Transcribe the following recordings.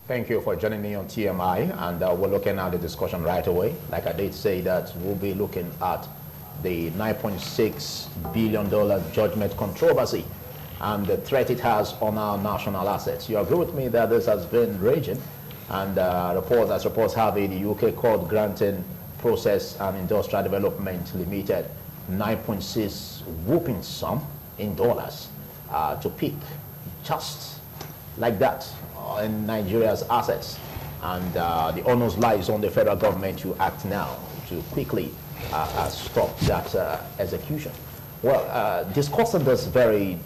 Thank you for joining me on TMI, and we're looking at the discussion right away. Like I did say that we'll be looking at the $9.6 billion judgment controversy and the threat it has on our national assets. You agree with me that this has been raging, and reports have it, the UK court granting Process and Industrial Development Limited 9.6 whooping sum in dollars to pick just like that in Nigeria's assets, and the onus lies on the federal government to act now to quickly stop that execution. Well, discussing this very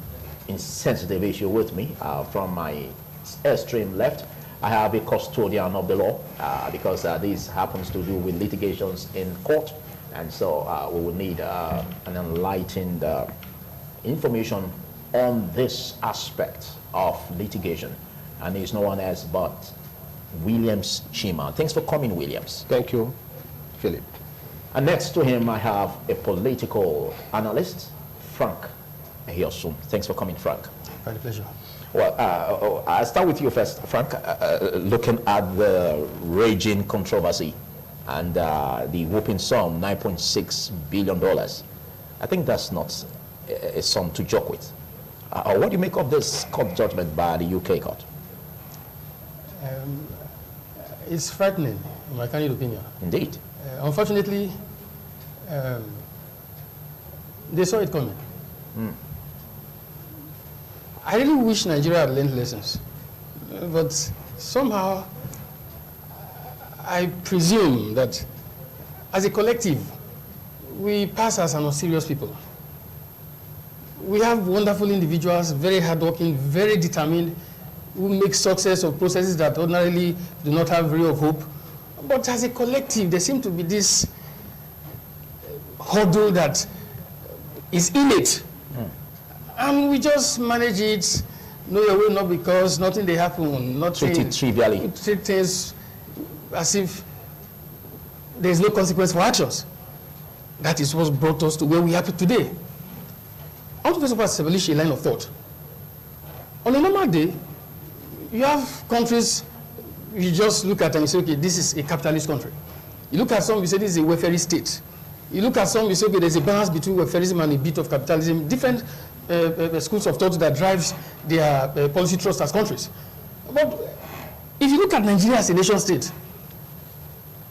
insensitive issue with me from my extreme left, I have a custodian of the law because this happens to do with litigations in court, and so we will need an enlightened information on this aspect of litigation. And he's no one else but Williams Chima. Thanks for coming, Williams. Thank you, Philip. And next to him, I have a political analyst, Frank Hiosun. Thanks for coming, Frank. My pleasure. Well, I'll start with you first, Frank. Looking at the raging controversy and the whooping sum, $9.6 billion. I think that's not a sum to joke with. What do you make of this court judgment by the UK court? It's frightening, in my candid opinion. Indeed. Unfortunately, they saw it coming. I really wish Nigeria had learned lessons, but somehow I presume that as a collective, we pass as an unserious people. We have wonderful individuals, very hardworking, very determined, who make success of processes that ordinarily do not have ray of hope. But as a collective, there seems to be this hurdle that is innate. And we just manage it, know your way, not because nothing they happen, not treat it trivially. Treat things as if there is no consequence for actions. That is what brought us to where we are today. I want to first of all establish a line of thought. On a normal day, you have countries, you just look at and you say, okay, this is a capitalist country. You look at some, you say this is a welfare state. You look at some, you say, okay, there's a balance between welfarism and a bit of capitalism, different schools of thought that drives their policy trust as countries. But if you look at Nigeria as a nation state,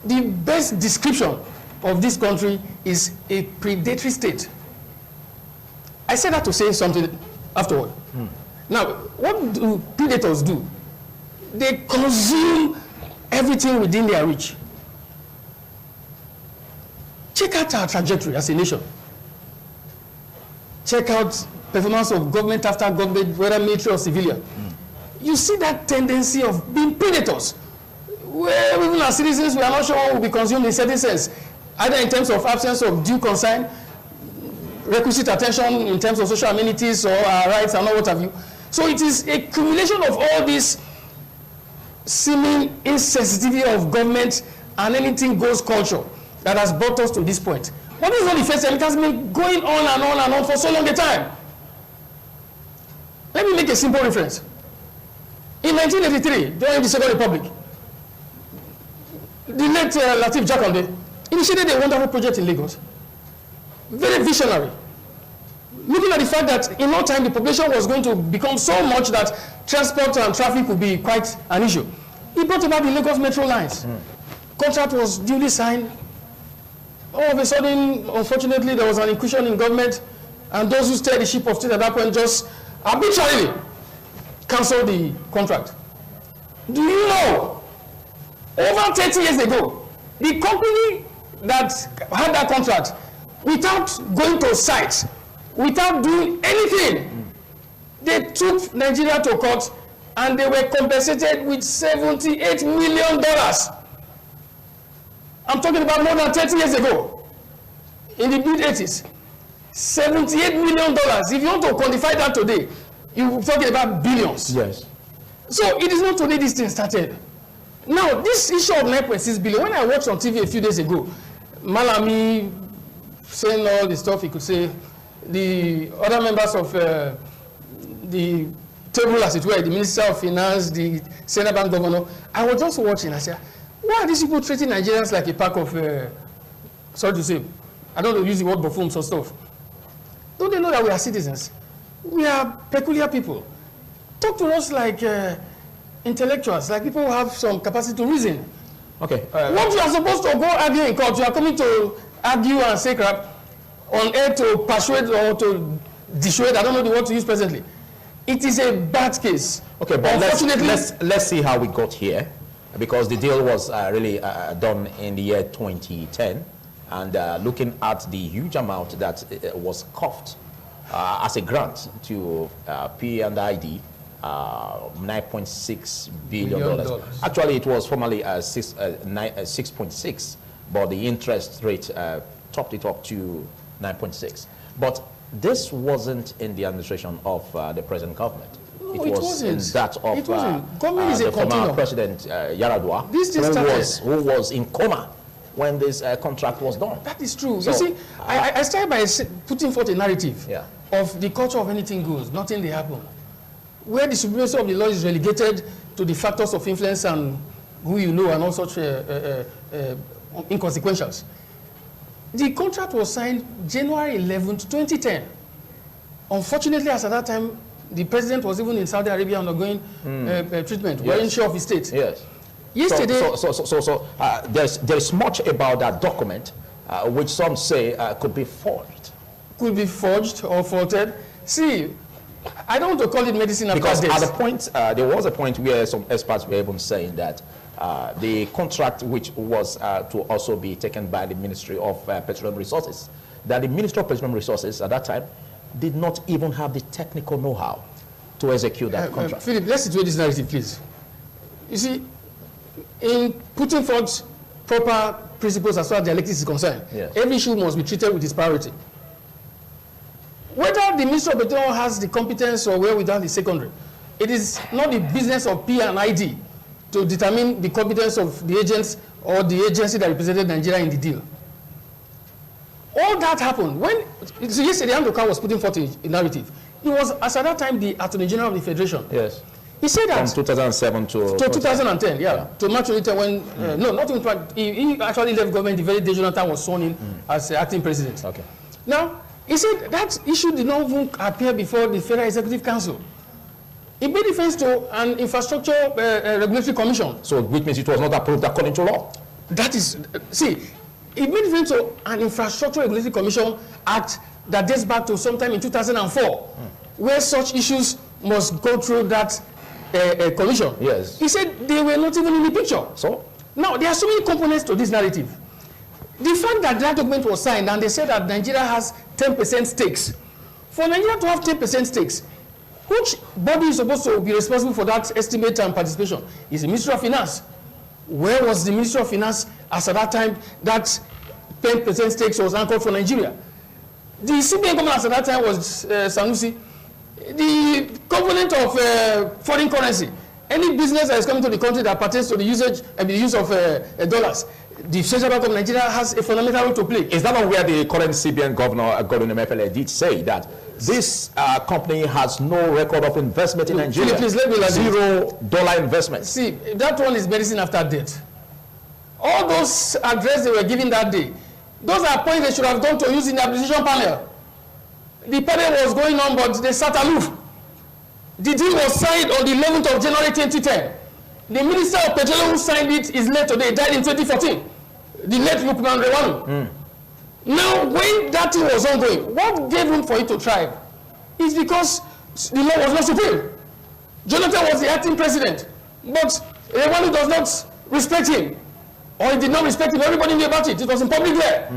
the best description of this country is a predatory state. I said that to say something afterward. Now, what do predators do? They consume everything within their reach. Check out our trajectory as a nation. Check out performance of government after government, whether military or civilian. You see that tendency of being predators, where even as citizens, we are not sure what will be consumed in a certain sense, either in terms of absence of due concern, requisite attention in terms of social amenities or our rights and all what have you. So it is a accumulation of all this seeming insensitivity of government and anything goes culture that has brought us to this point. But this is not the first time. It has been going on and on and on for so long a time. Let me make a simple reference. In 1983, during the Second Republic, the late Lateef Jakande initiated a wonderful project in Lagos. Very visionary. Looking at the fact that in no time the population was going to become so much that transport and traffic would be quite an issue. He brought about the Lagos Metro lines. Contract was duly signed. All of a sudden, unfortunately, there was an incursion in government, and those who steered the ship of state at that point just arbitrarily canceled the contract. Do you know, over 30 years ago, the company that had that contract, without going to site, without doing anything, they took Nigeria to court and they were compensated with $78 million. I'm talking about more than 30 years ago, in the mid-80s. $78 million. If you want to quantify that today, you're talking about billions. Yes. So it is not today this thing started. Now, this issue of 9.6 billion, when I watched on TV a few days ago, Malami saying all the stuff he could say, the other members of the table, as it were, the Minister of Finance, the Central Bank Governor. I was just watching. I said, why are these people treating Nigerians like a pack of, sorry to say, I don't know, use the word buffoons or stuff. Don't they know that we are citizens? We are peculiar people. Talk to us like intellectuals, like people who have some capacity to reason. Okay. What you are supposed to go argue in court, you are coming to argue and say crap on air to persuade or to dissuade, I don't know the word to use presently. It is a bad case. Okay, but let's see how we got here, because the deal was really done in the year 2010, and looking at the huge amount that was coughed as a grant to P&ID, $9.6 billion. Actually, it was formerly 6.6, but the interest rate topped it up to 9.6. But this wasn't in the administration of the present government. No, it was in that of the former President Yaradua, who was in coma when this contract was done. That is true. So, you see, I started by putting forth a narrative of the culture of anything goes, nothing they happen, where the supremacy of the law is relegated to the factors of influence and who you know and all such inconsequentials. The contract was signed January 11th, 2010. Unfortunately, as at that time, the president was even in Saudi Arabia undergoing treatment, wearing share of his state. Yes. Yesterday, there's much about that document which some say could be forged. Could be forged or faulted. See, I don't want to call it medicine because at the point, there was a point where some experts were even saying that the contract, which was to also be taken by the Ministry of Petroleum Resources, that the Ministry of Petroleum Resources at that time did not even have the technical know-how to execute that contract. Philip, let's situate this narrative, please. You see, in putting forth proper principles as far as dialectics is concerned, every issue must be treated with its priority. Whether the Ministry of Petroleum has the competence or wherewithal is secondary. It is not the business of P&ID to determine the competence of the agents or the agency that represented Nigeria in the deal. All that happened when, so yesterday, Andoka was putting forth a narrative. He was, as at that time, the Attorney General of the Federation. Yes. He said that from 2007 to 2010, to March 2010 when no, not even he actually left government the very day Jonathan was sworn in as acting president. Okay. Now he said that issue did not even appear before the Federal Executive Council. It made reference to an infrastructure regulatory commission. So which means it was not approved according to law. That is, see, it made reference to an infrastructure regulatory commission act that dates back to sometime in 2004, where such issues must go through that commission. Yes. He said they were not even in the picture. So now there are so many components to this narrative. The fact that that document was signed and they said that Nigeria has 10% stakes. For Nigeria to have 10% stakes, which body is supposed to be responsible for that estimate and participation? Is the Ministry of Finance. Where was the Ministry of Finance as at that time that 10% stakes was anchored for Nigeria? The CBN government as at that time was Sanusi. The component of foreign currency, any business that is coming to the country that pertains to the usage and the use of dollars, the Central Bank of Nigeria has a fundamental role to play. Is that not where the current CBN governor, Godwin Emefiele, did say that this company has no record of investment in Nigeria? Please, let me $0 investment. See, that one is medicine after death. All those addresses they were given that day, those are points they should have gone to use in the administration panel. The panel was going on, but they sat aloof. The deal was signed on the 11th of January 2010. The Minister of Petroleum who signed it is late today, died in 2014. The late Lukman Rewanu. Now, when that thing was ongoing, what gave room for it to thrive? It's because the law was not supreme. Jonathan was the acting president, but Rewanu does not respect him. Or he did not respect him. Everybody knew about it. It was in public there.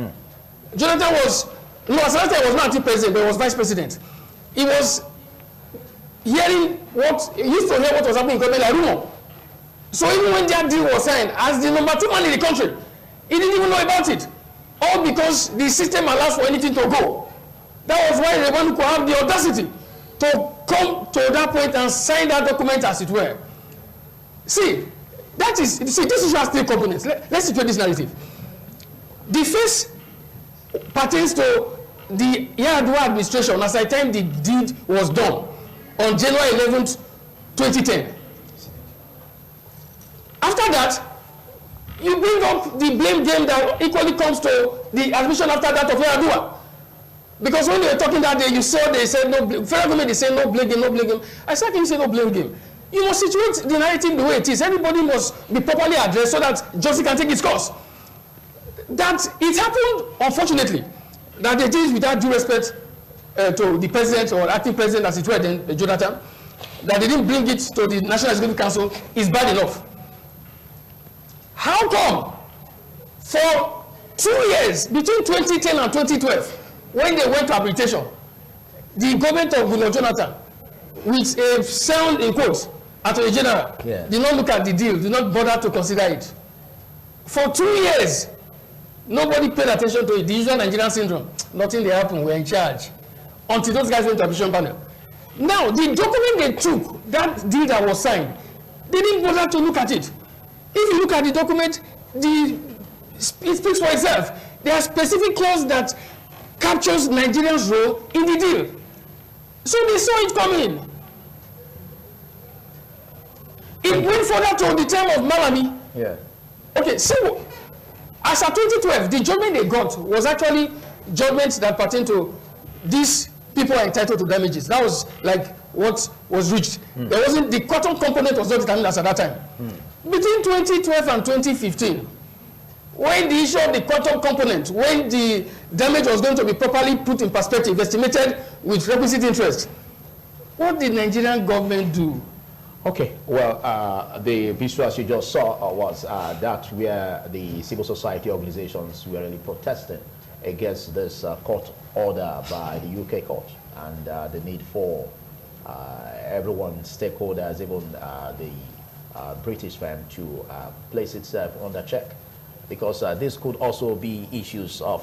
Jonathan was, no, as was not acting president, but he was vice president. He was hearing what, he used to hear what was happening in government like rumor. So even when that deal was signed, as the number 2 man in the country, he didn't even know about it. All because the system allows for anything to go. That was why Rewanu could have the audacity to come to that point and sign that document as it were. See, that is, see, this issue has 3 components. Let's situate this narrative. The first pertains to the Yaradua administration as at the time the deed was done. on January 11th, 2010. After that, you bring up the blame game that equally comes to the admission after that of Yar'Adua. Because when they were talking that day, you saw they said no blame. Federal government is saying no blame game, no blame game. I said, can you say no blame game? You must situate the narrative the way it is. Everybody must be properly addressed so that justice can take its course. That it happened, unfortunately, that they did without due respect to the president or acting president, as it were, then Jonathan, that they didn't bring it to the National Executive Council is bad enough. How come for 2 years, between 2010 and 2012, when they went to arbitration, the government of Goodluck Jonathan, with a sound in quotes, Attorney General, did not look at the deal, did not bother to consider it. For 2 years, nobody paid attention to it. The usual Nigerian syndrome. Nothing they happened, we're in charge. Until those guys went to arbitration panel. Now, the document they took, that deal that was signed, they didn't bother to look at it. If you look at the document, it speaks for itself. There are specific clauses that captures Nigerians' role in the deal. So they saw it coming. It went further to the time of Malami. Yeah. Okay, so as of 2012, the judgment they got was actually judgments that pertain to these people are entitled to damages. That was like what was reached. There wasn't, the quantum component was not determined as at that time. Between 2012 and 2015, when the issue of the quantum component, when the damage was going to be properly put in perspective, estimated with requisite interest, what did Nigerian government do? Okay, well, the visuals you just saw was that where the civil society organizations were really protesting against this court order by the UK court and the need for everyone, stakeholders, even the British firm to place itself under check, because this could also be issues of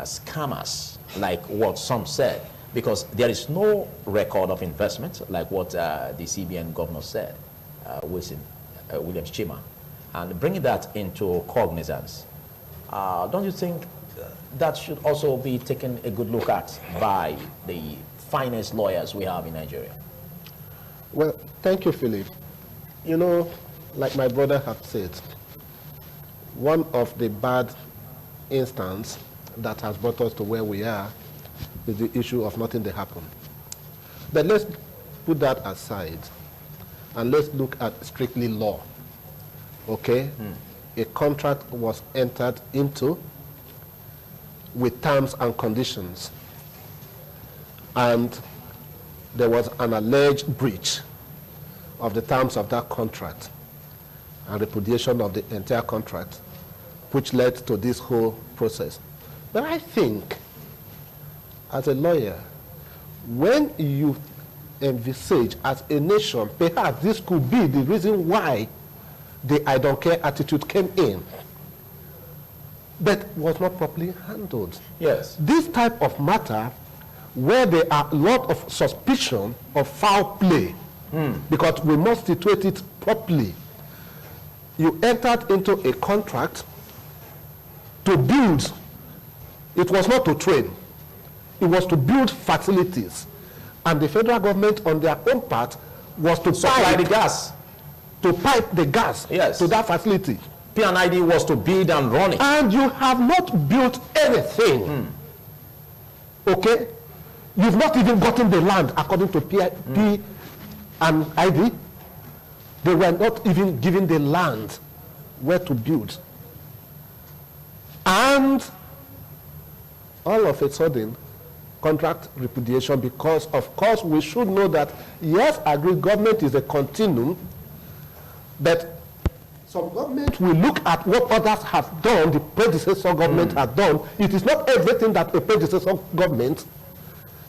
scammers, like what some said, because there is no record of investment, like what the CBN governor said, William Chima, and bringing that into cognizance, don't you think that should also be taken a good look at by the finest lawyers we have in Nigeria? Well, thank you, Philip. You know, like my brother has said, one of the bad instances that has brought us to where we are is the issue of nothing that happened. But let's put that aside and let's look at strictly law. Okay? A contract was entered into with terms and conditions, and there was an alleged breach of the terms of that contract and repudiation of the entire contract, which led to this whole process. But I think, as a lawyer, when you envisage as a nation, perhaps this could be the reason why the I don't care attitude came in, but was not properly handled. Yes. This type of matter, where there are a lot of suspicion of foul play, because we must situate it properly. You entered into a contract to build. It was not to train. It was to build facilities. And the federal government, on their own part, was to supply the gas. To pipe the gas to that facility. P&ID was to build and run it. And you have not built anything. Okay? You've not even gotten the land according to P&ID. They were not even given the land where to build. And all of a sudden, contract repudiation, because of course we should know that, yes, I agree, government is a continuum, but some government will look at what others have done, the predecessor government has done. It is not everything that a predecessor government,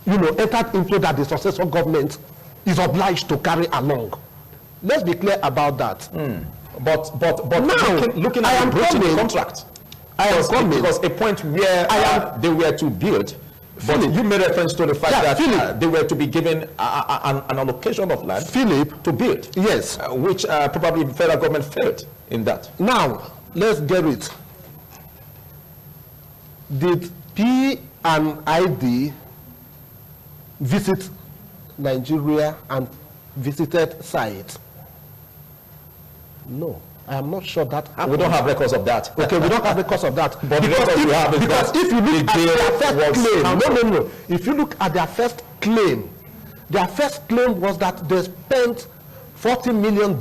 entered into that the successor government is obliged to carry along. Let's be clear about that. But now, looking at the contract, because a point where they were to build, but you made reference to the fact that they were to be given an allocation of land to build. Yes. Which probably the federal government failed in that. Now, let's get it. Did P&ID visit Nigeria and visited site? No, I am not sure that happened. We don't have records of that. Okay, we don't have records of that. But the records we have is because that if you look the at their deal first was claim, no. If you look at their first claim was that they spent $40 million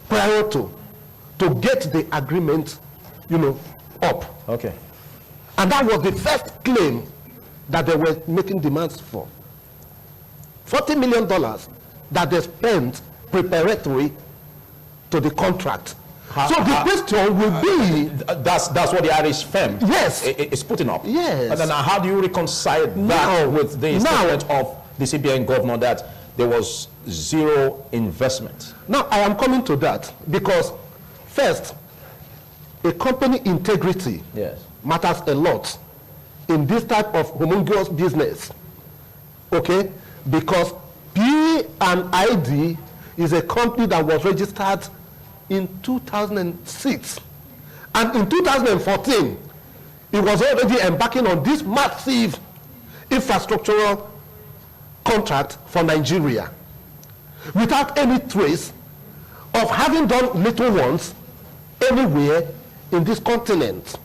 prior to get the agreement, up. Okay. And that was the first claim that they were making demands for. $40 million that they spent preparatory to the contract. So the question will be... That's what the Irish firm yes. is putting up. Yes. And then how do you reconcile that with the statement of the CBN governor that there was zero investment? Now, I am coming to that because, first, a company integrity matters a lot in this type of homunculus business. Okay? Because P&ID is a company that was registered in 2006. And in 2014, it was already embarking on this massive infrastructural contract for Nigeria without any trace of having done little ones anywhere in this continent.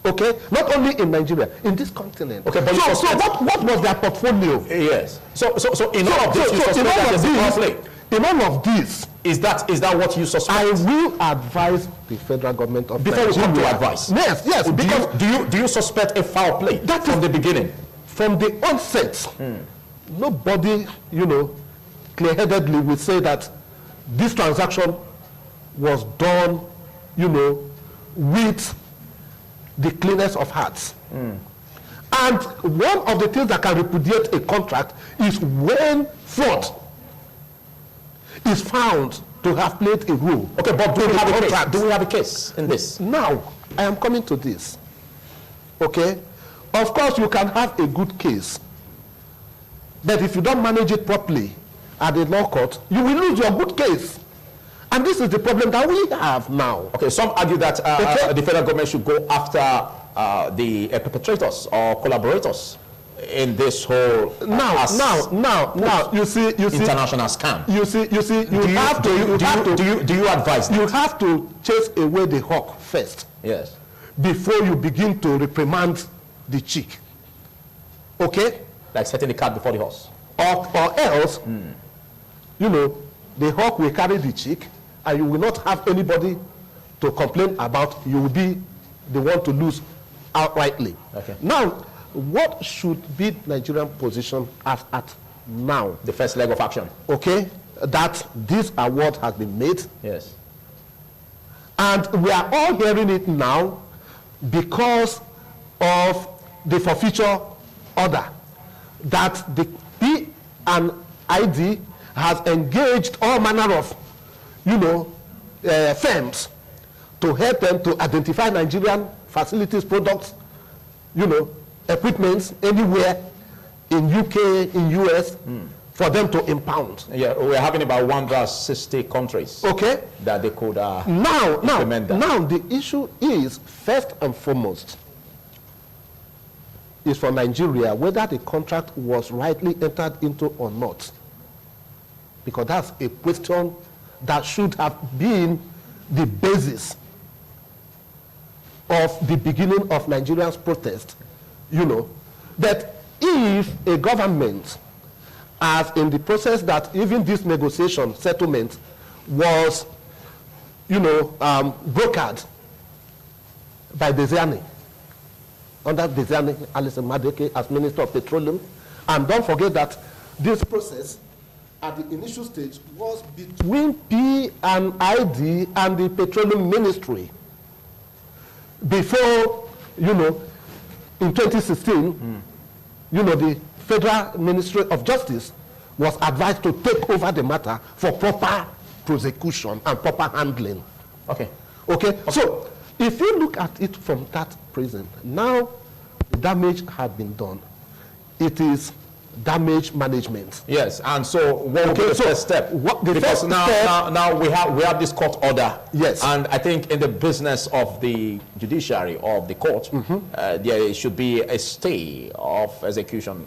Okay, not only in Nigeria, in this continent. Okay, but so what was their portfolio? Yes. So in all of this, you suspect that there's a conflict. In all of this, is that what you suspect? I will advise the federal government of Nigeria. Before we come to advice. Yes. Because do you suspect a foul play that from the beginning? From the onset, nobody, clear-headedly will say that this transaction was done, with the cleanness of hearts. And one of the things that can repudiate a contract is when fraud is found to have played a role. Okay, but do we have a case in this? Now, I am coming to this. Okay? Of course, you can have a good case, but if you don't manage it properly at the law court, you will lose your good case. And this is the problem that we have now. Okay, some argue that the federal government should go after the perpetrators or collaborators in this whole now you see international scam. Do you advise that? You have to chase away the hawk first. Yes. Before you begin to reprimand the chick. Okay? Like setting the cat before the horse. Or else, the hawk will carry the chick and you will not have anybody to complain about. You will be the one to lose outrightly. Okay. Now, what should be Nigerian position as at now? The first leg of action. Okay, that this award has been made. Yes. And we are all hearing it now because of the forfeiture order that the P&ID has engaged all manner of, firms to help them to identify Nigerian facilities, products, equipments anywhere in UK, in US, for them to impound. Yeah, we're having about 160 countries. Okay. That they could implement that. Now, the issue is, first and foremost, is for Nigeria whether the contract was rightly entered into or not. Because that's a question that should have been the basis of the beginning of Nigeria's protest. That if a government, as in the process that even this negotiation settlement was, brokered by Desiani, under Desiani Alison Madeke as Minister of Petroleum, and don't forget that this process at the initial stage was between P&ID and the Petroleum Ministry. Before, in 2016, the Federal Ministry of Justice was advised to take over the matter for proper prosecution and proper handling. Okay. So, if you look at it from that prism, now the damage had been done. It is damage management. Yes, and so what will be the first step? Because now we have this court order. Yes. And I think in the business of the judiciary, of the court, there should be a stay of execution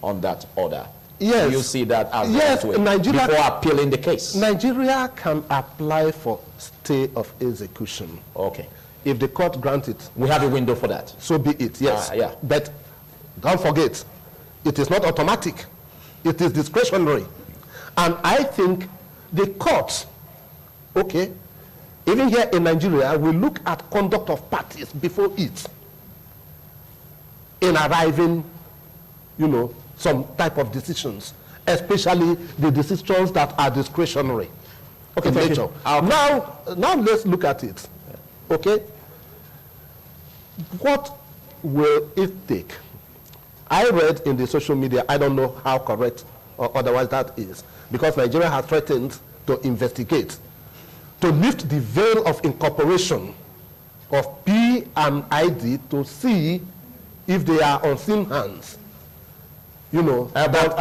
on that order? Yes. Do you see that as yes, Nigeria, before appealing the case? Nigeria can apply for stay of execution. Okay. If the court grants it, We have a window for that. so be it, yes. Yeah. But don't forget, it is not automatic. It is discretionary. And I think the courts, okay, even here in Nigeria, we look at conduct of parties before it in arriving, some type of decisions, especially the decisions that are discretionary. Okay, in thank nature. you. Now let's look at it. Okay? What will it take? I read in the social media, I don't know how correct or otherwise that is, because Nigeria has threatened to investigate, to lift the veil of incorporation of P and ID to see if they are on thin hands. But that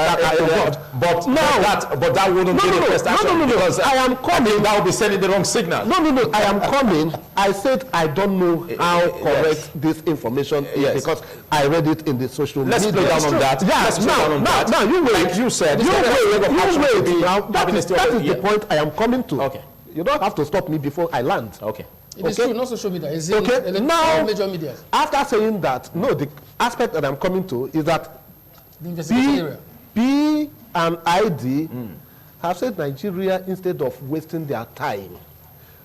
wouldn't be the first action. No. Because I am coming. That would be sending the wrong signal. No. I am coming. I said I don't know how correct yes. this information is Yes. because I read it in the social media. Let's slow down on that. Yes, now, you wait. Like you said, You wait. Now, that is the yeah. point I am coming to. Okay. You don't have to stop me before I land. Okay. It is Okay. true, not social media. It's in Okay, now, major media. after saying that, no, the aspect that I'm coming to is that The investigation area. P and ID have said Nigeria, instead of wasting their time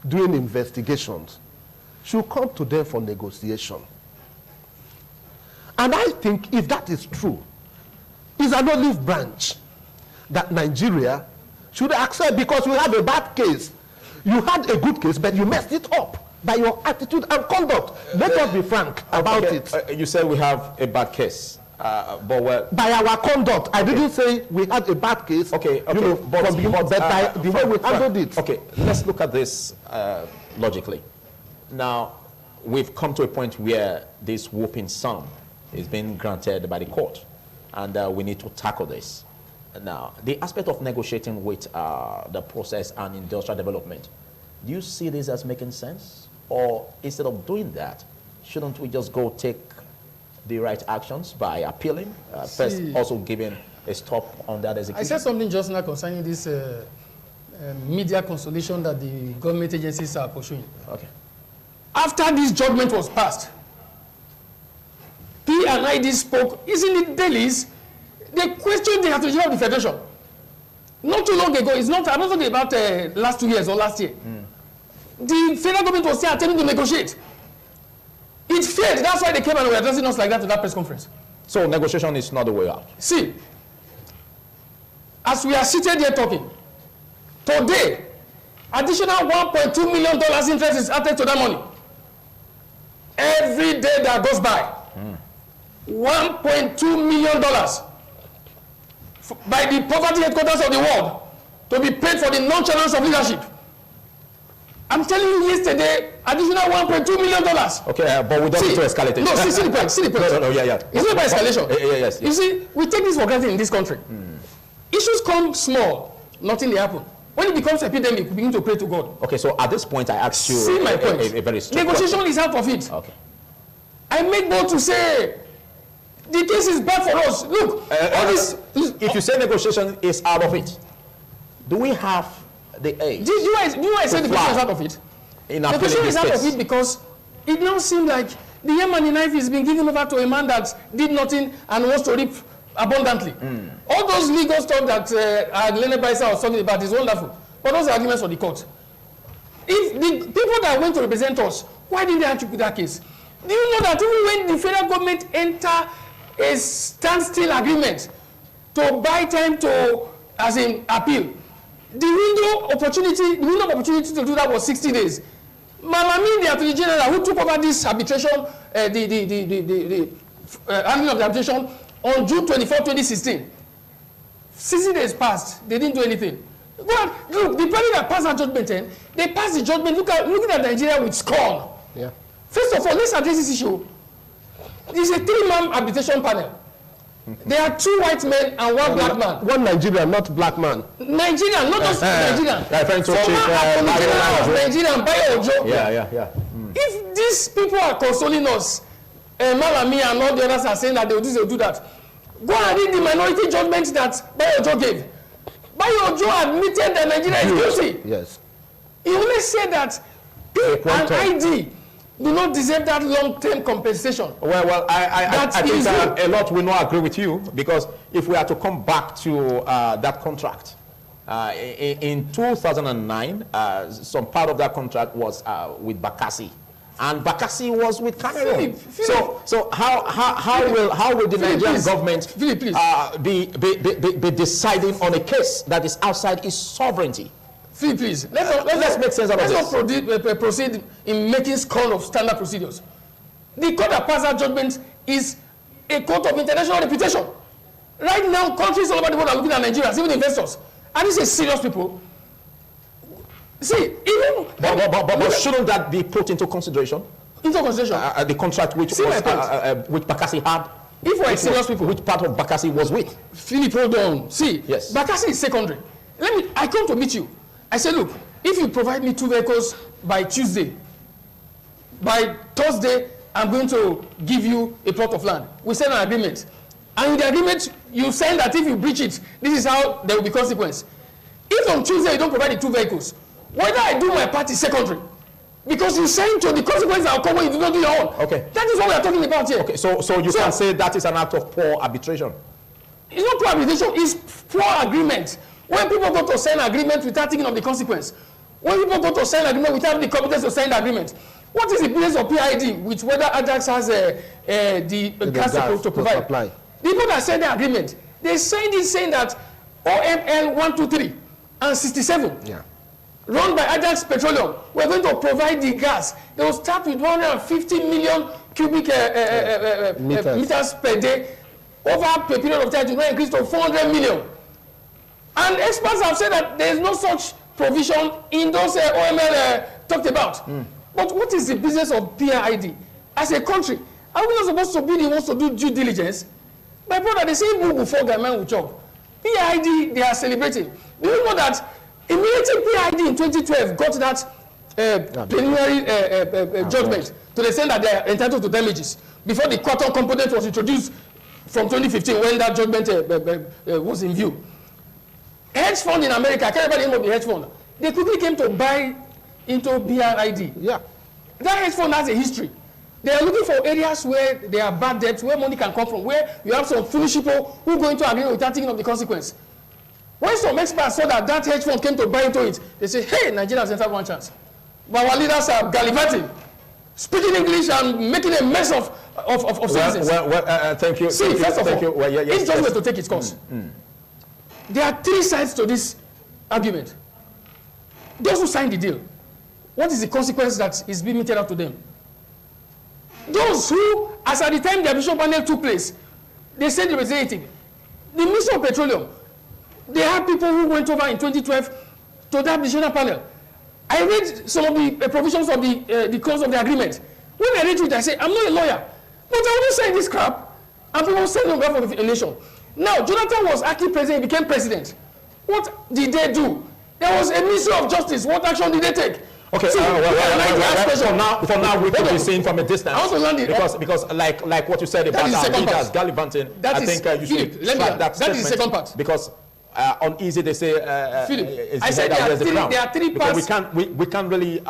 doing investigations, should come to them for negotiation. And I think if that is true, it's an olive branch that Nigeria should accept, because we have a bad case. You had a good case, but you messed it up by your attitude and conduct. Let us be frank about it. You said we have a bad case, but well. By our conduct, I didn't say we had a bad case. Okay. But by the way we handled it. Okay, let's look at this logically. Now, we've come to a point where this whooping sum is being granted by the court, and we need to tackle this. Now, the aspect of negotiating with the process and industrial development, do you see this as making sense? Or instead of doing that, shouldn't we just go take the right actions by appealing? First, also giving a stop on that execution. I said something just now concerning this media consolation that the government agencies are pursuing. Okay. After this judgment was passed, P and ID spoke, isn't it dailies? They questioned the Attorney General of the Federation. Not too long ago, I'm not talking about last 2 years or last year. The federal government was still attempting to negotiate. It failed. That's why they came and were addressing us like that to that press conference. So negotiation is not the way out. See, as we are seated here talking, today, additional $1.2 million interest is added to that money. Every day that goes by, $1.2 million by the poverty headquarters of the world to be paid for the nonchalance of leadership. I'm telling you, yesterday, additional $1.2 million. Okay, but we don't need to escalate it. No, see the point. No, yeah. It's not about escalation. Yes. You see, we take this for granted in this country. Issues come small, nothing they happen. When it becomes epidemic, we begin to pray to God. Okay, so at this point, I asked you See my point. a very straight Negotiation question. is out of it. Okay. I make bold to say, the case is bad for us. Look, all this. If you say negotiation is out of it, do we have the age? Do you know why I say the question is out of it? In The appealing question this is out case? of it because it now seems like the Yemeni knife is being given over to a man that did nothing and wants to reap abundantly. All those legal stuff that Lene Baisa was talking about is wonderful, but those are arguments for the court. If the people that went to represent us, why didn't they attribute that case? Do you know that even when the federal government enter a standstill agreement to buy time to, as in appeal, the window of opportunity to do that was 60 days. Malami, the Attorney General, who took over this arbitration, the handling of the arbitration on June 24, 2016, 60 days passed. They didn't do anything. Go on, look, the party that passed that judgment, they passed the judgment looking at Nigeria with scorn. Yeah. First of all, let's address this issue. It's a 3-man arbitration panel. There are 2 white men and 1 black man. One Nigerian, not black man. Nigerian, not just Nigerian. Referring to Former Attorney General of Nigeria, Bayo Ojo. Yeah. If these people are consoling us, Malami and all the others are saying that they will do this, they will do that, Go and read the minority judgment that Bayo gave. Bayo admitted that Nigeria is guilty. Yes. He only said that P and ID do not deserve that long-term compensation. Well, I think a lot will not agree with you, because if we are to come back to that contract, in 2009, some part of that contract was with Bakassi. And Bakassi was with Cameroon. So how will the Nigerian government be deciding on a case that is outside its sovereignty? Philip, please, let's make sense of this. Let's not proceed in making scorn of standard procedures. The court that passed that judgment is a court of international reputation. Right now, countries all over the world are looking at Nigeria, even investors. And these are serious people. See, even... But shouldn't that be put into consideration? Into consideration? The contract which Bakassi had? If we're serious people... Which part of Bakassi was with? Philip, hold on. See, yes. Bakassi is secondary. I come to meet you. I say, look, if you provide me 2 vehicles by Tuesday, by Thursday, I'm going to give you a plot of land. We sign an agreement. And in the agreement, you sign that if you breach it, this is how there will be consequence. If on Tuesday you don't provide the 2 vehicles, whether I do my part is secondary. Because you say to the consequences that will come when you do not do your own. Okay. That is what we are talking about here. Okay, so you can say that is an act of poor arbitration. It's not poor arbitration, it's poor agreement. When people go to sign agreement without thinking of the consequence, when people go to sign agreement without the competence to sign the agreement, what is the business of PID with whether Ajax has the gas to provide? Supply. The people that signed the agreement, they signed it saying that OML 123 and 67. Yeah. Run by Ajax Petroleum, we're going to provide the gas. They will start with 150 million cubic meters per day. Over a period of time, it will increase to 400 million. And experts have said that there is no such provision in those OML talked about. But what is the business of PID? As a country, are we not supposed to be the ones to do due diligence? My brother, they say, "Boo before the man will chop." PID, they are celebrating. Do you know that immediately PID in 2012 got that preliminary judgment to the extent that they are entitled to damages before the quantum component was introduced from 2015 when that judgment was in view. Hedge fund in America, I can't remember the name of the hedge fund. They quickly came to buy into BRID. Yeah. That hedge fund has a history. They are looking for areas where there are bad debts, where money can come from, where you have some foolish people who go into agreement without thinking of the consequence. When some experts saw that that hedge fund came to buy into it, they say, hey, Nigeria has entered one chance. But our leaders are gallivanting, speaking English and making a mess of citizens. Thank you. See, first of all, if judgment to take its course. There are 3 sides to this argument. Those who signed the deal, what is the consequence that is being meted out to them? Those who, as at the time the arbitration panel took place, they sent the representative. The Minister of Petroleum, they had people who went over in 2012 to that arbitration panel. I read some of the provisions of the clause of the agreement. When I read it, I say, I'm not a lawyer, but I want to sign this crap, and people send on behalf of the nation. Now, Jonathan was acting president, he became president. What did they do? There was a Ministry of Justice. What action did they take? Okay, for now we could be seen from a distance. I want to learn because like what you said about our leaders gallivanting, I think you should strike that statement. That is the second part. Because uneasy, they say, Philip, I said there are 3 parts. We can't really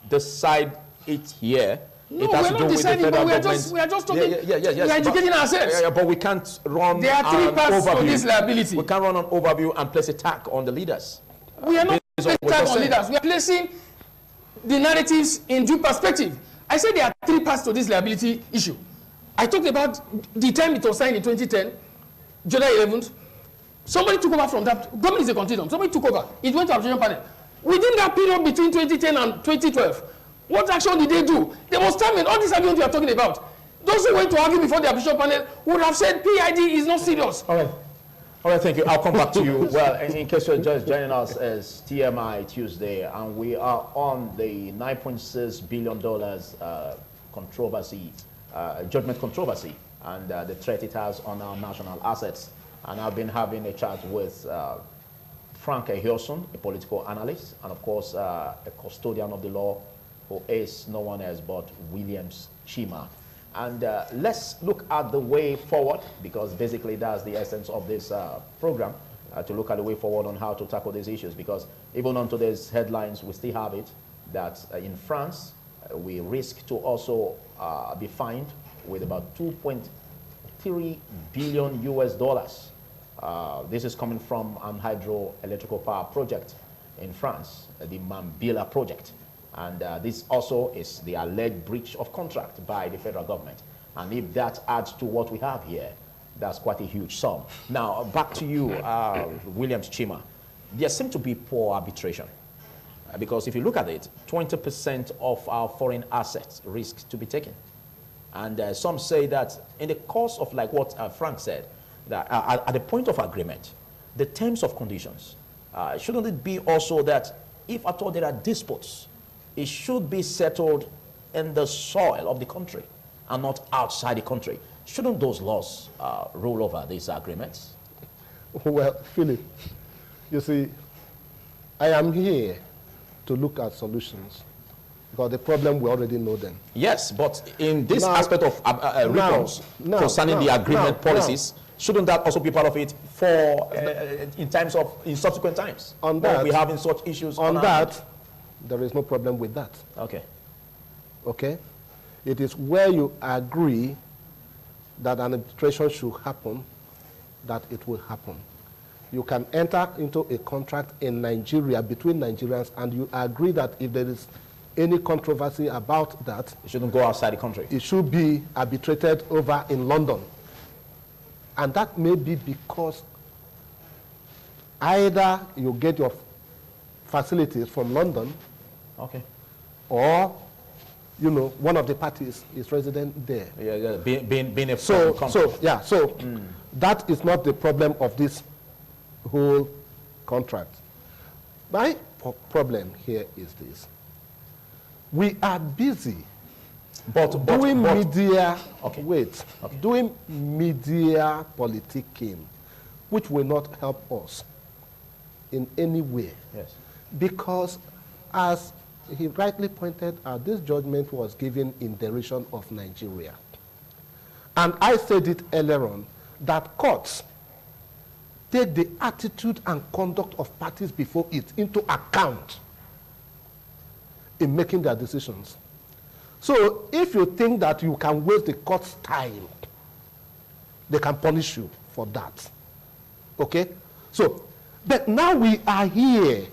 decide it here. No, we're not deciding, but we are just talking. We are educating ourselves. But we can't run there are 3 parts to this liability. We can't run an overview and place a tag on the leaders. We are not placing a tag on leaders. We are placing the narratives in due perspective. I said there are 3 parts to this liability issue. I talked about the time it was signed in 2010, July 11th. Somebody took over from that. Government is a continuum. Somebody took over. It went to arbitration panel. Within that period between 2010 and 2012, what action did they do? There was time in all these arguments we are talking about. Those who went to argue before the arbitration panel would have said PID is not serious. All right, thank you. I'll come back to you. Well, in case you're just joining us, as TMI Tuesday, and we are on the $9.6 billion controversy, judgment controversy, and the threat it has on our national assets. And I've been having a chat with Frank Ehiosun, a political analyst, and of course, a custodian of the law, who is no one else but Williams Chima. And let's look at the way forward, because basically that's the essence of this program, to look at the way forward on how to tackle these issues. Because even on today's headlines, we still have it that in France, we risk to also be fined with about 2.3 billion US dollars. This is coming from an hydroelectrical power project in France, the Mambila project. And this also is the alleged breach of contract by the federal government. And if that adds to what we have here, that's quite a huge sum. Now, back to you, Williams Chima. There seems to be poor arbitration. Because if you look at it, 20% of our foreign assets risk to be taken. And some say that in the course of, like what Frank said, that at the point of agreement, the terms of conditions, shouldn't it be also that if at all there are disputes, it should be settled in the soil of the country and not outside the country? Shouldn't those laws rule over these agreements? Well, Philip, you see, I am here to look at solutions, because the problem, we already know them. Yes, but in this aspect of reforms concerning the agreement policies, shouldn't that also be part of it for in subsequent times? On that, we having such issues. On that, there is no problem with that. Okay. Okay? It is where you agree that an arbitration should happen, that it will happen. You can enter into a contract in Nigeria between Nigerians, and you agree that if there is any controversy about that, it shouldn't go outside the country. It should be arbitrated over in London. And that may be because either you get your facilities from London, okay, or you know, one of the parties is resident there. Yeah, being a so country. That is not the problem of this whole contract. My problem here is this: we are busy doing media politicking, which will not help us in any way. Yes. Because, as he rightly pointed out, this judgment was given in derision of Nigeria. And I said it earlier on, that courts take the attitude and conduct of parties before it into account in making their decisions. So if you think that you can waste the court's time, they can punish you for that. Okay? So, but now we are here.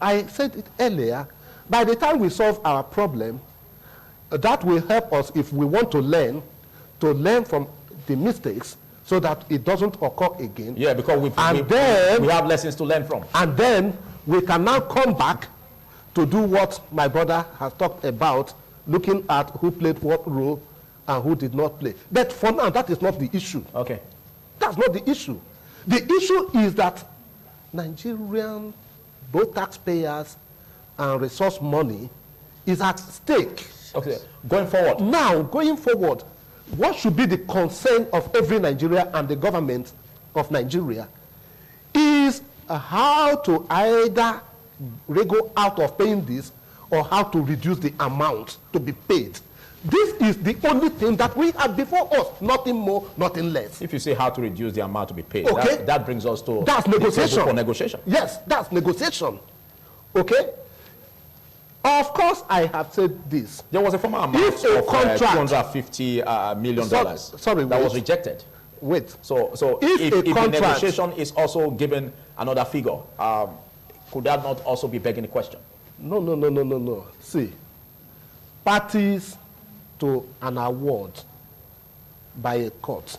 I said it earlier, by the time we solve our problem, that will help us if we want to learn from the mistakes so that it doesn't occur again. Yeah, because we have lessons to learn from. And then we can now come back to do what my brother has talked about, looking at who played what role and who did not play. But for now, that is not the issue. Okay. That's not the issue. The issue is that Nigerian, both taxpayers and resource money, is at stake. Okay, going forward. Now, going forward, what should be the concern of every Nigeria and the government of Nigeria is how to either wriggle out of paying this or how to reduce the amount to be paid. This is the only thing that we have before us, nothing more, nothing less. If you say how to reduce the amount to be paid, okay, that brings us to that's negotiation. For negotiation. Yes, that's negotiation. Okay? Of course, I have said this. There was a former amount of $250 million that was rejected. Wait. So if the negotiation is also given another figure, could that not also be begging the question? No. See, parties to an award by a court,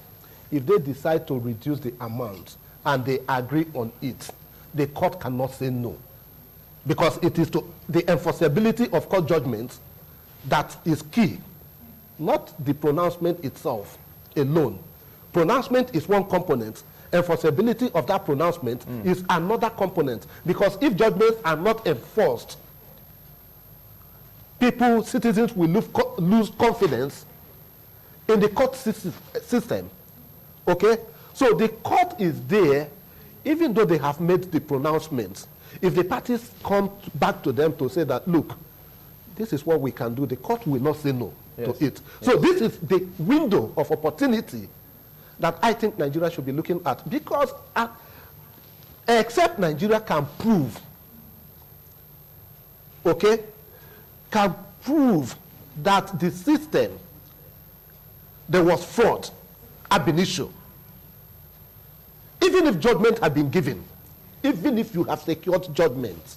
if they decide to reduce the amount and they agree on it, the court cannot say no. Because it is to the enforceability of court judgments that is key, not the pronouncement itself alone. Pronouncement is one component. Enforceability of that pronouncement is another component. Because if judgments are not enforced, citizens will lose confidence in the court system. Okay? So the court is there, even though they have made the pronouncements. If the parties come back to them to say that, look, this is what we can do, the court will not say no. to it. So this is the window of opportunity that I think Nigeria should be looking at, because except Nigeria can prove, okay, can prove that the system, there was fraud ab initio. Even if judgment had been given, even if you have secured judgment,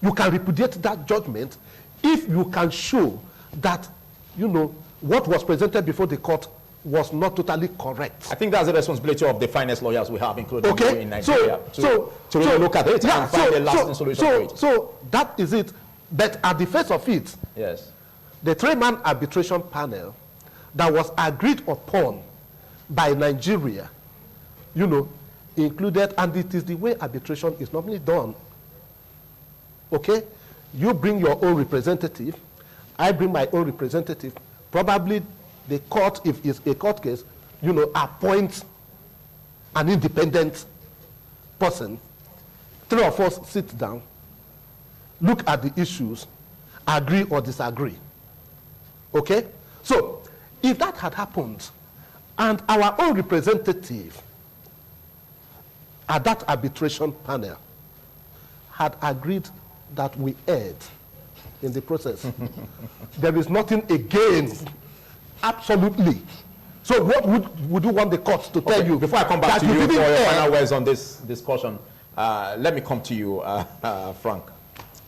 you can repudiate that judgment if you can show that, you know, what was presented before the court was not totally correct. I think that's the responsibility of the finest lawyers we have, including you in Nigeria, to really look at it and find a lasting solution to it. So that is it. But at the face of it, yes, the three-man arbitration panel that was agreed upon by Nigeria, you know, included, and it is the way arbitration is normally done. Okay? You bring your own representative, I bring my own representative. Probably the court, if it's a court case, you know, appoints an independent person. Three of us sit down, look at the issues, agree or disagree. Okay? So, if that had happened, and our own representative at that arbitration panel had agreed that we erred in the process, there is nothing again, absolutely. So what would you want the court to tell you? Before I come back to you for your final words on this discussion, let me come to you, Frank.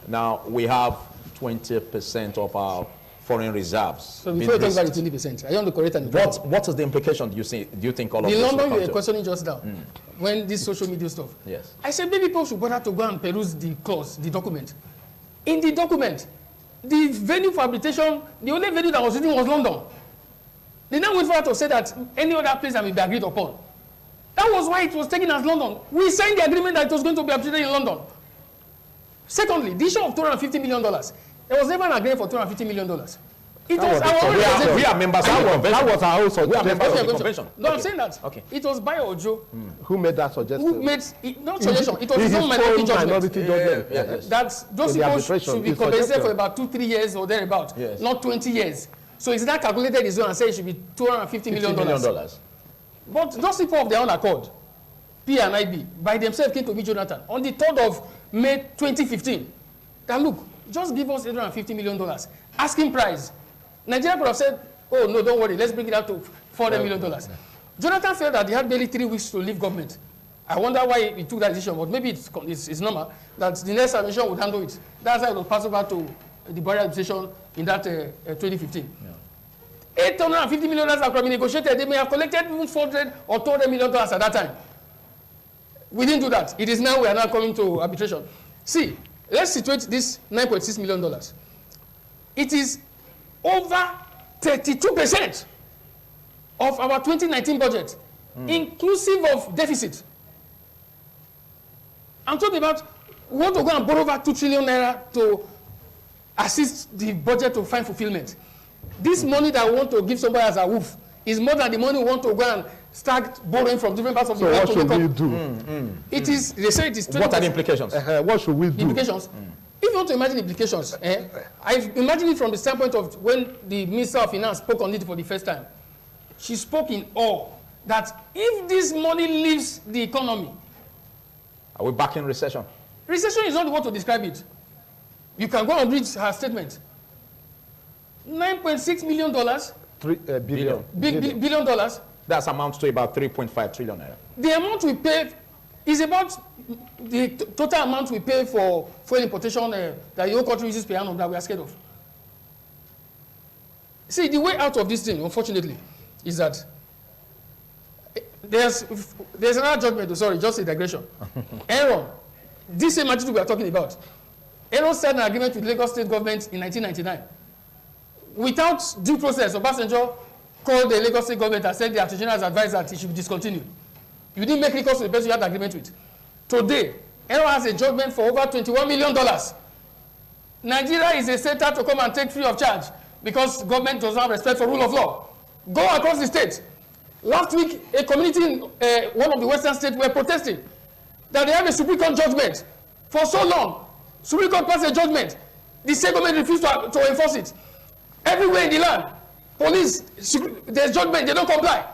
Now, we have 20% of our foreign reserves. So before you talk about the 20%, I want to correct an what is the implication, do you think all of this? The London you were questioning just now, when this social media stuff. Yes. I said maybe people should bother to go and peruse the clause, the document. In the document, the venue for arbitration, the only venue that was written was London. They now went for to say that any other place that will be agreed upon. That was why it was taken as London. We signed the agreement that it was going to be arbitrated in London. Secondly, the issue of $250 million. There was never an agreement for $250 million. It was our own representative. We are members of the convention. That was our own suggestion. We are members of the convention. No, I'm saying that. Okay. It was Bayo Ojo. Who made that suggestion? Who made it, not suggestion, it was his own minority judgment. Yes. That those people should be compensated for about 2-3 years or thereabout, not 20 years. So it's not calculated his own and say it should be $250 million. But those people of their own accord, P and IB, by themselves came to meet Jonathan on the 3rd of May 2015. That look, just give us $850 million. Asking price. Nigeria could have said, oh no, don't worry, let's bring it up to $400 million. Jonathan felt that he had barely 3 weeks to leave government. I wonder why he took that decision, but maybe it's normal that the next administration would handle it. That's why it was passed over to the Buhari administration in that 2015. Yeah. $850 million have been negotiated. They may have collected even $400 or $200 million at that time. We didn't do that. It is now we are now coming to arbitration. See, let's situate this $9.6 million. It is over 32% of our 2019 budget, inclusive of deficit. I'm talking about we want to go and borrow over 2 trillion naira to assist the budget to find fulfillment. This money that we want to give somebody as a woof is more than the money we want to go and start borrowing from different parts of the world. So what should we do? It is, they say it is 20%. What are the implications? What should we do? Implications? If you want to imagine implications, I've imagined it from the standpoint of when the Minister of Finance spoke on it for the first time. She spoke in awe that if this money leaves the economy. Are we back in recession? Recession is not the word to describe it. You can go and read her statement. $9.6 million. Billion dollars. That amounts to about 3.5 trillion naira. The amount we pay is about the total amount we pay for fuel importation that your country uses per annum that we are scared of. See, the way out of this thing, unfortunately, is that there's another judgment, sorry, just a digression. Aaron, this same attitude we are talking about, Aaron signed an agreement with Lagos State government in 1999. Without due process, Obasanjo called the Lagos State government and said the Attorney General's advised that it should be discontinued. You didn't make recourse to the person you had the agreement with. Today, Aaron has a judgment for over $21 million. Nigeria is a center to come and take free of charge because government does not have respect for rule of law. Go across the state. Last week, a community in one of the western states were protesting that they have a Supreme Court judgment for so long. Supreme Court passed a judgment. The state government refused to enforce it. everywhere in the land. Police, there's judgment, they don't comply.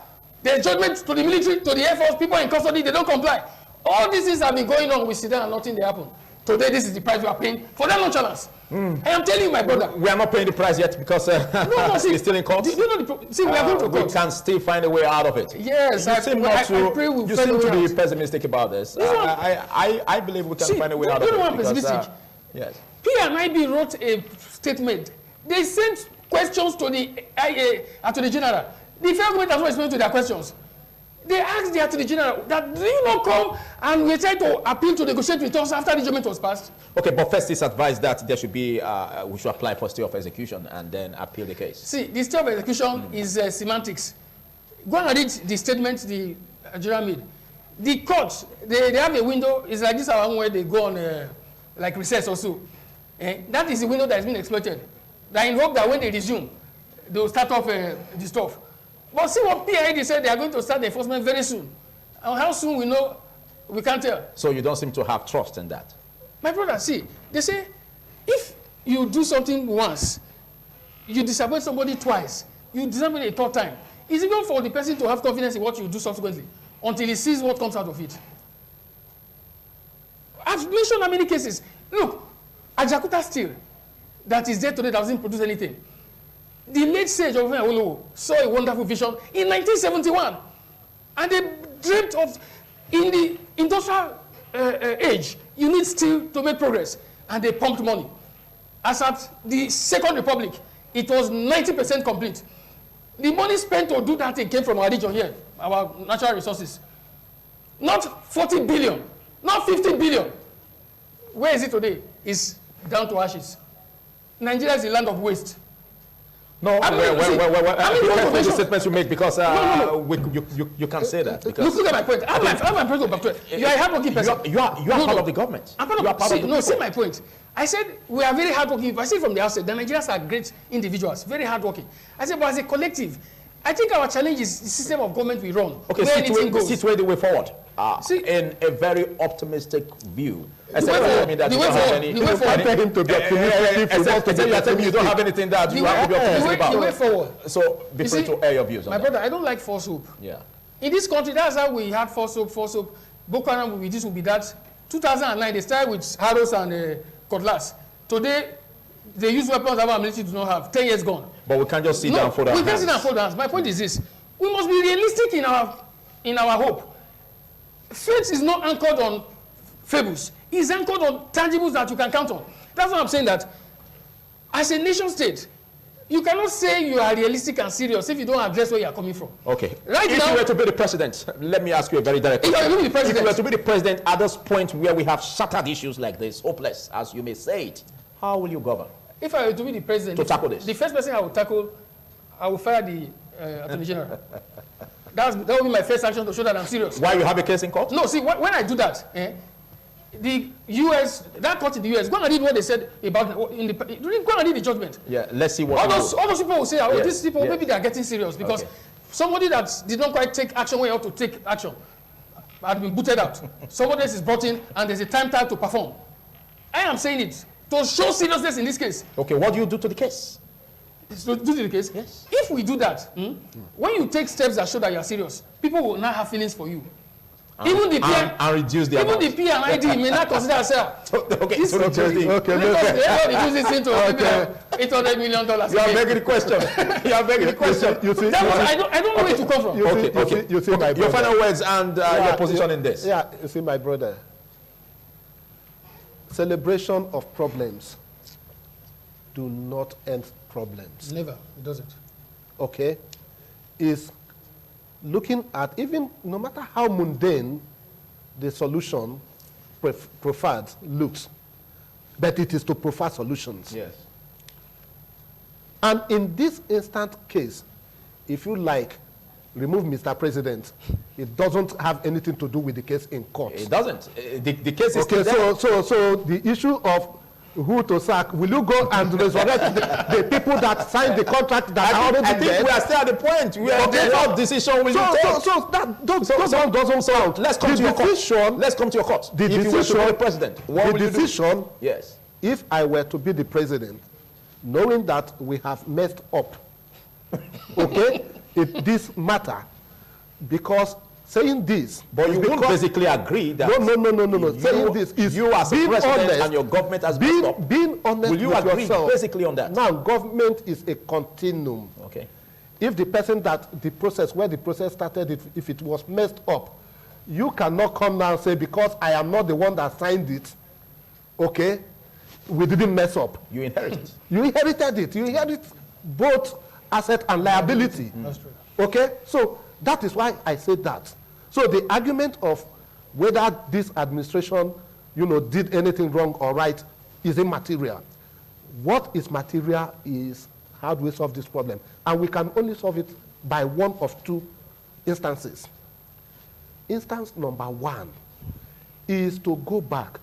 There's judgment to the military, to the Air Force, people in custody, they don't comply. All these things have been going on. We sit down and nothing they happen. Today, this is the price we are paying for that nonchalance. I am telling you, my brother. We are not paying the price yet because see, it's still in court. See, we are going to court. We can still find a way out of it. Yes, I pray we'll you seem to be out. pessimistic about this. I believe we can find a way out of it. I'm pessimistic. Yes. PNIB wrote a statement. They sent questions to the Attorney General. The federal government has not responded to their questions. They asked the Attorney General that, do you not come and we try to appeal to negotiate with us after the judgment was passed? Okay, but first it's advised that there should be, we should apply for stay of execution and then appeal the case. See, the stay of execution is semantics. Go and read the statement the General made. The courts, they have a window, it's like this one where they go on like recess or so. That is the window that has been exploited. That in hope that when they resume, they will start off the stuff. But see what PID said, they are going to start the enforcement very soon. And how soon we know, we can't tell. So you don't seem to have trust in that? My brother, see, they say, if you do something once, you disappoint somebody twice, you disappoint a third time, it's even for the person to have confidence in what you do subsequently, until he sees what comes out of it. I've mentioned how many cases. Look, Ajakuta Steel, that is there today, that doesn't produce anything. The late sage of Awolowo saw a wonderful vision in 1971. And they dreamt of, in the industrial age, you need steel to make progress. And they pumped money. As at the Second Republic, it was 90% complete. The money spent to do that thing came from our region here, our natural resources. Not 40 billion, not 50 billion. Where is it today? It's down to ashes. Nigeria is the land of waste. No, the statements you make because no. You can't say that. Because look at my point. I'm my point. You are a hardworking person. You are part of the government. I'm part of the see my point. I said we are very hardworking. I said from the outset, the Nigerians are great individuals, very hardworking. I said, but as a collective, I think our challenge is the system of government we run. Okay, situate the way forward. In a very optimistic view. You don't have anything that you have to be optimistic about. The way forward. So be free to air your views on my brother, I don't like false hope. Yeah. In this country, that's how we had false hope. Boko Haram will be this, will be that. 2009, they started with arrows and cutlass. Today, they use weapons that our military do not have. 10 years gone. But we can't just sit down and fold our hands. We can't sit down and fold our hands. My point is this. We must be realistic in our hope. Faith is not anchored on fables. It's anchored on tangibles that you can count on. That's why I'm saying that as a nation state, you cannot say you are realistic and serious if you don't address where you are coming from. Okay. If you were to be the president, let me ask you a very direct question. If you were to be the president at this point where we have shattered issues like this, hopeless, as you may say it, how will you govern? If I were to be the president, to tackle this, the first person I will tackle, I will fire the Attorney General. That will be my first action to show that I'm serious. Why, you have a case in court? No, see, when I do that, the U.S., that court in the U.S., go and read what they said about, go and read the judgment. Yeah, let's see what all those people will say, oh, yes, these people, maybe they are getting serious because somebody that did not quite take action when you ought to take action had been booted out. Somebody else is brought in and there's a time tag to perform. I am saying it to show seriousness in this case. Okay, what do you do to the case? To do to the case? Yes. If we do that, when you take steps that show that you are serious, people will not have feelings for you. Even the PR, and reduce the amount. Even the PNID may not consider herself. Okay, so reduce the. Okay, reduce this into $800 million. You are begging the question. You are begging the question. You see, I don't know where to come from. Okay. You see my brother. Your final words and your position in this. Yeah, you see, my brother. Celebration of problems do not end problems. Never. It doesn't. Okay? Is looking at, even no matter how mundane the solution preferred looks, but it is to prefer solutions. Yes. And in this instant case, if you like, remove Mr. President, it doesn't have anything to do with the case in court. It doesn't. The case is okay, still there. So the issue of who to sack, will you go and resurrect the people that signed the contract that are already I think dead? we are still at the point where what decision will you take? So that doesn't sound. Let's come to your court. Let's come to your court. The if decision, you were to be the president, what will you do? Decision, yes. If I were to be the president, knowing that we have messed up, okay, in this matter, because saying this. But you won't basically agree that. No. Saying this is you as a president honest, and your government has messed up. Being honest will you with agree yourself. basically on that? Now, government is a continuum. Okay. If the person that the process, where the process started, if it was messed up, you cannot come now and say, because I am not the one that signed it, okay, we didn't mess up. You inherited it. You inherited it. You inherit both asset and liability. That's true. Okay? So that is why I said that. So the argument of whether this administration, did anything wrong or right is immaterial. What is material is how do we solve this problem? And we can only solve it by one of two instances. Instance number one is to go back,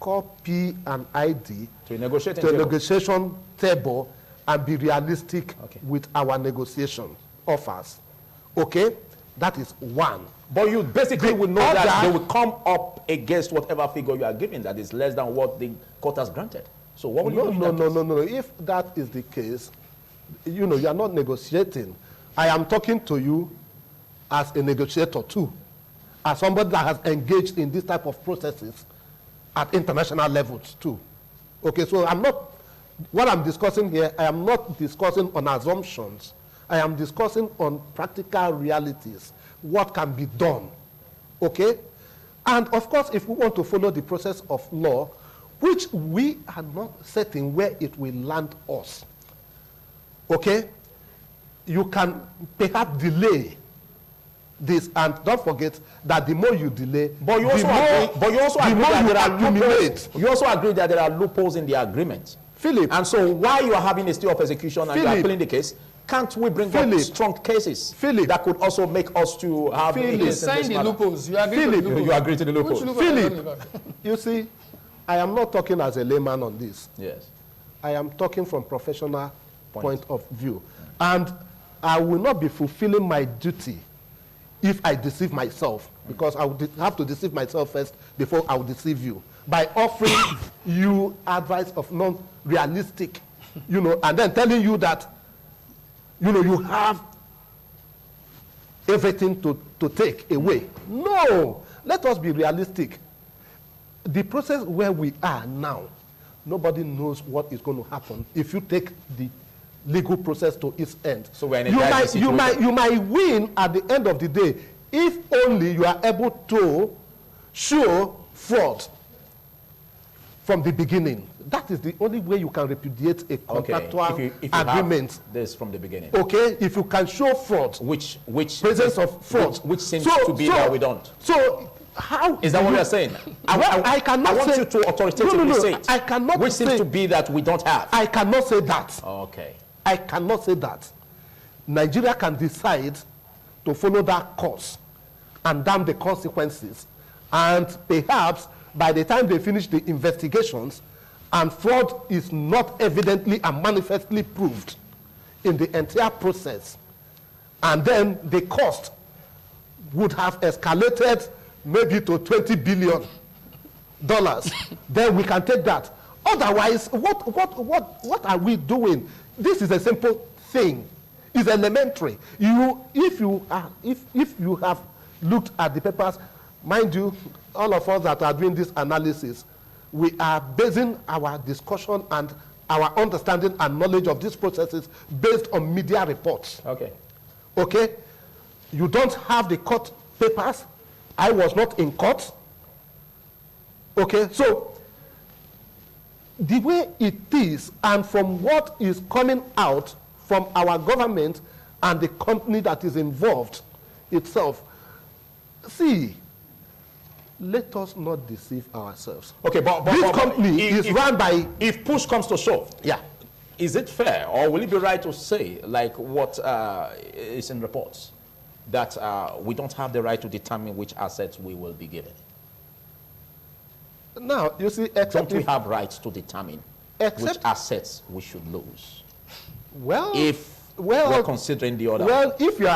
call P and ID To a negotiating to a table. negotiation table and be realistic Okay. with our negotiation offers. Okay? That is one. But you basically The will know that other- they will come up against whatever figure you are giving that is less than what the court has granted. So what will you do in that case? No. If that is the case, you are not negotiating. I am talking to you as a negotiator too, as somebody that has engaged in this type of processes at international levels too. Okay, so what I'm discussing here, I am not discussing on assumptions. I am discussing on practical realities, what can be done. Okay? And of course, if we want to follow the process of law, which we are not certain where it will land us, okay, you can perhaps delay this, and don't forget that the more you delay, But you also agree that there are accumulate. loopholes. You also agree that there are loopholes in the agreement. Philip, And so while you are having a stay of execution and you are Philip, appealing the case, can't we bring up Philip, strong cases Philip, that could also make us to have Philip, a You case in sign this the matter? loopholes. You agree Philip, to the loopholes. You agree to the loopholes. Which loophole are you Philip, talking about? you see, I am not talking as a layman on this. Yes. I am talking from professional point of view. And I will not be fulfilling my duty if I deceive myself, because I would have to deceive myself first before I will deceive you, by offering you advice of non-realistic, and then telling you that, you have everything to take away. No, let us be realistic. The process where we are now, nobody knows what is going to happen if you take the legal process to its end. So we're in a dicey situation. you might win at the end of the day if only you are able to show fraud from the beginning. That is the only way you can repudiate a contractual if you agreement. have this from the beginning. Okay, if you can show fraud, Which presence of fraud, which seems to be that we don't. So how Is that what you're saying? I cannot I want say, you to authoritatively no, say it. I cannot Which seems say, to be that we don't have. I cannot say that. Okay. I cannot say that. Nigeria can decide to follow that course and damn the consequences. And perhaps by the time they finish the investigations and fraud is not evidently and manifestly proved in the entire process, and then the cost would have escalated maybe to $20 billion, then we can take that. Otherwise, what are we doing? This is a simple thing. It's elementary. If you have looked at the papers, mind you, all of us that are doing this analysis, we are basing our discussion and our understanding and knowledge of these processes based on media reports. Okay. Okay? You don't have the court papers. I was not in court. Okay? So, the way it is, and from what is coming out from our government and the company that is involved itself, see, let us not deceive ourselves. Okay, but This company is run by... If push comes to shove, Yeah. is it fair, or will it be right to say, like what is in reports, that we don't have the right to determine which assets we will be given? Now, you see, Don't we have rights to determine which Except- assets we should lose well, if well, we're considering the other? well, if you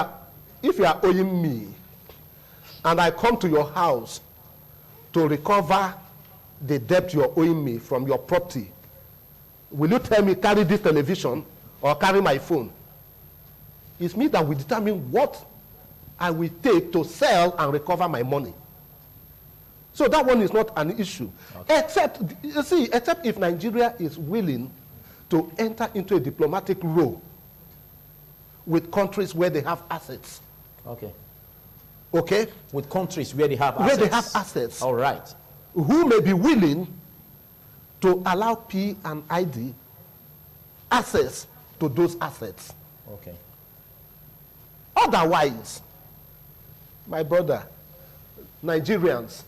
are owing me, and I come to your house to recover the debt you're owing me from your property, will you tell me carry this television or carry my phone? It's me that will determine what I will take to sell and recover my money. So that one is not an issue. Okay. Except, you see, except if Nigeria is willing to enter into a diplomatic role with countries where they have assets. Okay. Okay? With countries where they have assets. Where they have assets. All right. Who may be willing to allow P&ID access to those assets. Okay. Otherwise, my brother, Nigerians,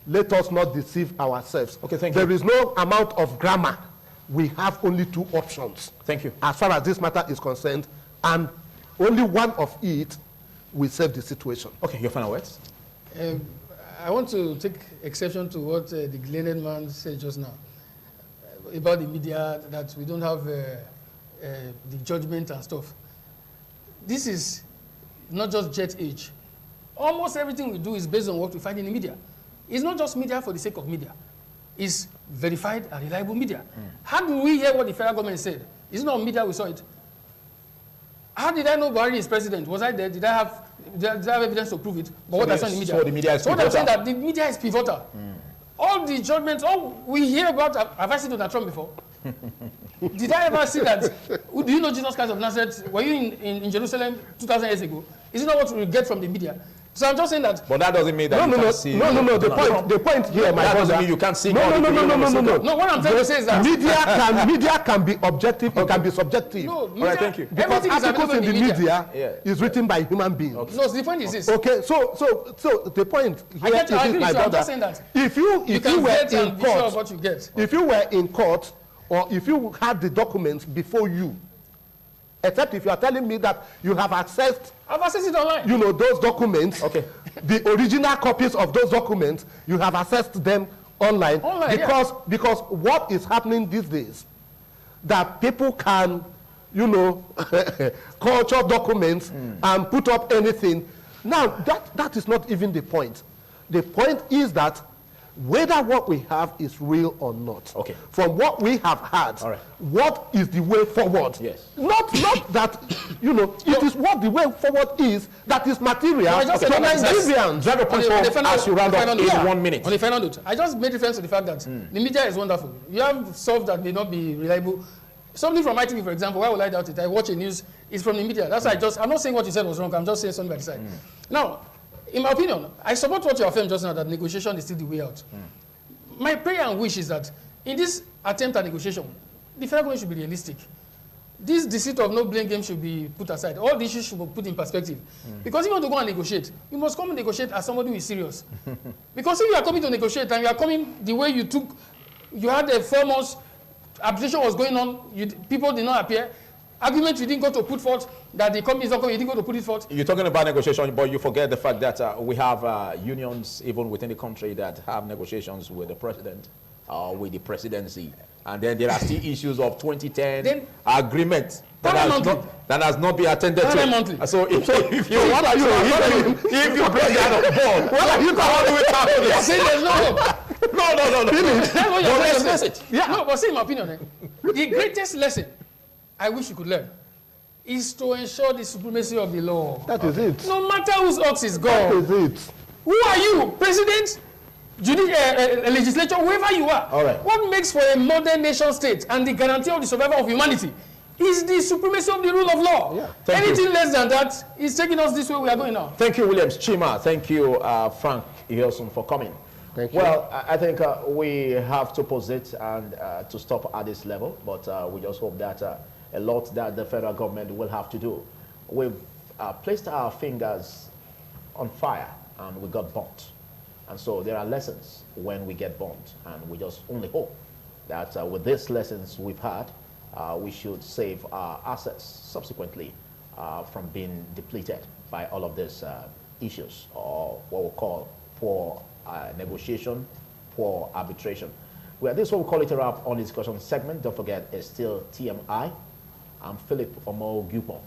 let us not deceive ourselves. Okay, thank you. There is no amount of grammar. We have only two options. Thank you. As far as this matter is concerned, and only one of it will save the situation. Okay, your final words? I want to take exception to what the learned man said just now about the media, that we don't have the judgment and stuff. This is not just jet age. Almost everything we do is based on what we find in the media. It's not just media for the sake of media. It's verified and reliable media. How do we hear what the federal government said? It's not on media we saw it. How did I know Buhari is president? Was I there? Did I have evidence to prove it? But what I saw in the media. So the media is so what I'm saying that the media is pivotal. All the judgments, all we hear about, have I seen Donald Trump before? Did I ever see that? Do you know Jesus Christ of Nazareth? Were you in Jerusalem 2,000 years ago? Is it not what we get from the media? So I'm just saying that. But that doesn't mean that you can't see. No. The point here, my brother. That doesn't mean you can't see. No. No, what I'm trying to say is that media can be objective. It can be subjective. No, media, all right, thank you. Because articles in the media is written by human beings. Okay. No, the point is this. Okay, so the point here is this, my brother. If you were in court, what you get. If you were in court, or if you had the documents before you, except if you are telling me that you have accessed, I've accessed it online. you know, those documents, okay, the original copies of those documents, you have accessed them online because what is happening these days, that people can, you know, culture documents and put up anything. Now, that is not even the point. The point is that whether what we have is real or not. Okay. From what we have had, all right, what is the way forward? Yes. Not that, you know, it is what the way forward is that is material to Nigerians. Drive a point as you round up in 1 minute. On the final note, I just made reference to the fact that the media is wonderful. You have stuff that may not be reliable. Something from ITV, for example, why would I doubt it? I watch a news, it's from the media. That's why I'm not saying what you said was wrong, I'm just saying something by the side. Now, in my opinion, I support what you affirmed just now, that negotiation is still the way out. My prayer and wish is that in this attempt at negotiation, the federal government should be realistic. This deceit of no blame game should be put aside. All the issues should be put in perspective. Because if you want to go and negotiate, you must come and negotiate as somebody who is serious. Because if you are coming to negotiate and you are coming the way you had a 4 months, arbitration was going on, people did not appear, argument you didn't go to put forth, that the company is not coming, you didn't go to put it forth. You're talking about negotiation, but you forget the fact that we have unions even within the country that have negotiations with the president, with the presidency. And then there are still issues of 2010 agreement that has not been attended to. So if you what are you if you break that on board, what are you talking about? Saying there's no hope. No. No, but see, in my opinion, the greatest lesson I wish you could learn is to ensure the supremacy of the law. That is it. No matter whose ox is gone. That is it. Who are you? President? Legislature? Whoever you are. All right. What makes for a modern nation state and the guarantee of the survival of humanity is the supremacy of the rule of law. Yeah. Anything less than that is taking us this way we are going now. Thank you, Williams Chima. Thank you, Frank Ihiosun, for coming. Thank you. Well, I think we have to pause it and to stop at this level, but we just hope that a lot that the federal government will have to do. We've placed our fingers on fire and we got burnt. And so there are lessons when we get burnt, and we just only hope that with these lessons we've had, we should save our assets subsequently from being depleted by all of these issues, or what we call poor negotiation, poor arbitration. Well, this is what we call it a wrap on the discussion segment. Don't forget, it's still TMI. I'm Philip Omo Gupon.